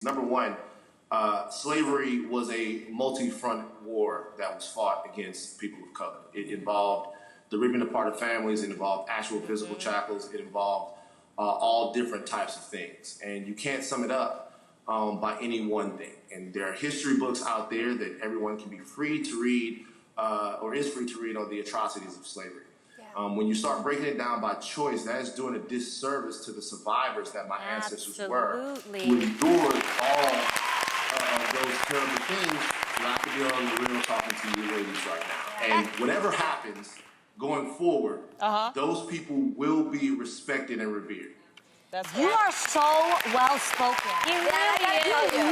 Number one, slavery was a multi-front war that was fought against people of color. It involved the ripping apart of families. It involved actual physical shackles. It involved all different types of things. And you can't sum it up by any one thing. And there are history books out there that everyone can be free to read or is free to read on the atrocities of slavery. When you start breaking it down by choice, that is doing a disservice to the survivors that my ancestors were, who endured all of those terrible things. And I could be on the real talking to you ladies right now. And whatever happens going forward, those people will be respected and revered. You are so well-spoken. You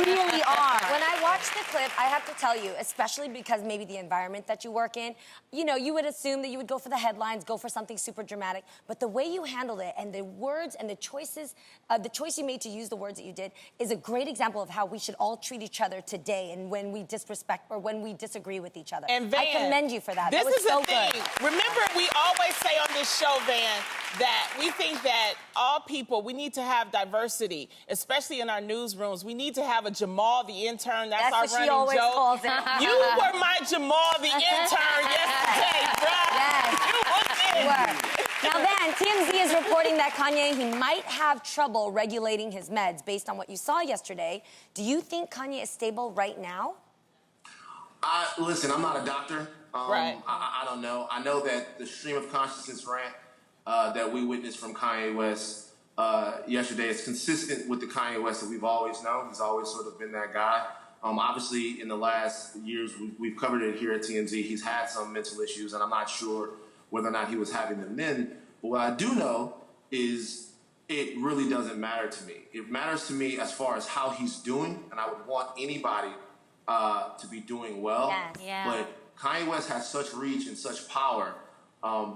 really are. When I watch the clip, I have to tell you, especially because maybe the environment that you work in, you know, you would assume that you would go for the headlines, go for something super dramatic, but the way you handled it and the words and the choices, the choice you made to use the words that you did is a great example of how we should all treat each other today and when we disrespect or when we disagree with each other. And Van, I commend you for that. This That was is so the thing. good. Remember, we always say on this show, Van, that we think that all people, we need to have diversity, especially in our newsrooms. We need to have a Jamal the intern. That's our what running she always joke. calls it. You were my Jamal the intern yesterday, bruh. Yes. You was it. You were. Now, Van, TMZ is reporting that Kanye, he might have trouble regulating his meds based on what you saw yesterday. Do you think Kanye is stable right now? Listen, I'm not a doctor. Right. I don't know. I know that the stream of consciousness rant that we witnessed from Kanye West yesterday is consistent with the Kanye West that we've always known. He's always sort of been that guy. Obviously, in the last years, we've covered it here at TMZ. He's had some mental issues, and I'm not sure whether or not he was having them then. But what I do know is it really doesn't matter to me. It matters to me as far as how he's doing, and I would want anybody to be doing well. But Kanye West has such reach and such power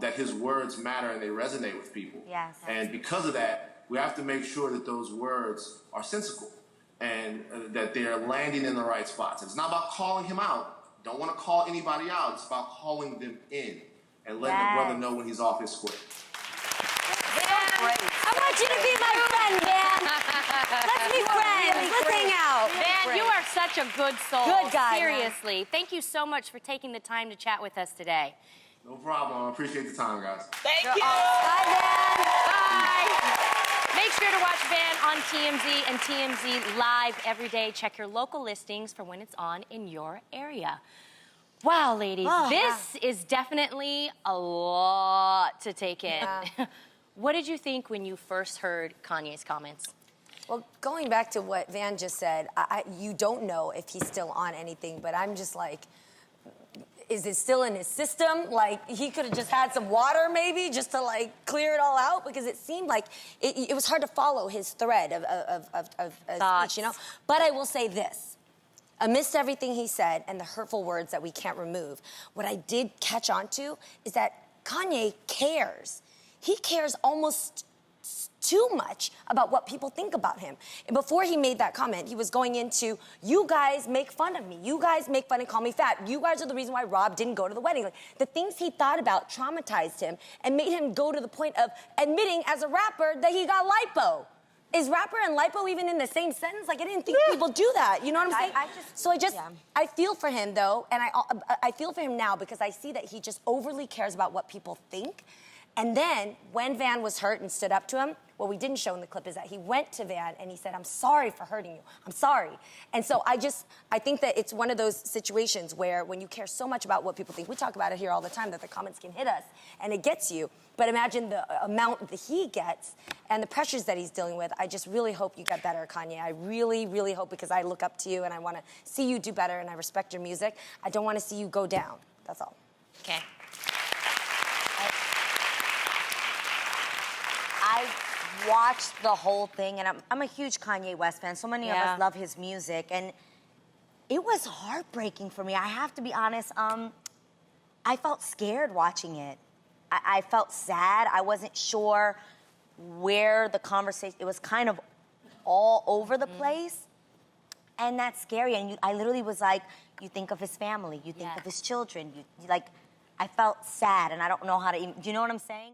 that his words matter and they resonate with people. And because of that, we have to make sure that those words are sensical and that they're landing in the right spots. It's not about calling him out. Don't want to call anybody out. It's about calling them in and letting the brother know when he's off his square. Van, I want you to be my friend, Van. Let's be friends. Let's hang out. Van, you are such a good soul. Good guy, Seriously. Man. Thank you so much for taking the time to chat with us today. No problem. I appreciate the time, guys. Thank you. Bye, Van. Bye. Make sure to watch Van on TMZ and TMZ Live every day. Check your local listings for when it's on in your area. Wow, ladies, this is definitely a lot to take in. What did you think when you first heard Kanye's comments? Well, going back to what Van just said, you don't know if he's still on anything, but I'm just like, is it still in his system? Like, he could have just had some water maybe just to, like, clear it all out? Because it seemed like it was hard to follow his thread of speech, you know? But I will say this. Amidst everything he said and the hurtful words that we can't remove, what I did catch on to is that Kanye cares. He cares almost too much about what people think about him. And before he made that comment, he was going into, you guys make fun of me. You guys make fun and call me fat. You guys are the reason why Rob didn't go to the wedding. Like, the things he thought about traumatized him and made him go to the point of admitting as a rapper that he got lipo. Is rapper and lipo even in the same sentence? Like, I didn't think people do that. You know what I'm saying? I feel for him, though, and I feel for him now because I see that he just overly cares about what people think. And then, when Van was hurt and stood up to him, what we didn't show in the clip is that he went to Van and he said, I'm sorry for hurting you. I'm sorry. And so I think that it's one of those situations where when you care so much about what people think, we talk about it here all the time, that the comments can hit us and it gets you. But imagine the amount that he gets and the pressures that he's dealing with. I just really hope you get better, Kanye. I really, really hope, because I look up to you and I want to see you do better and I respect your music. I don't want to see you go down. That's all. Okay. I watched the whole thing, and I'm a huge Kanye West fan. So many of us love his music, and it was heartbreaking for me. I have to be honest. I felt scared watching it. I felt sad. I wasn't sure where the conversation. It was kind of all over the place, and that's scary. And I literally was like, you think of his family, you think of his children. You like, I felt sad, and I don't know how to. Do you know what I'm saying?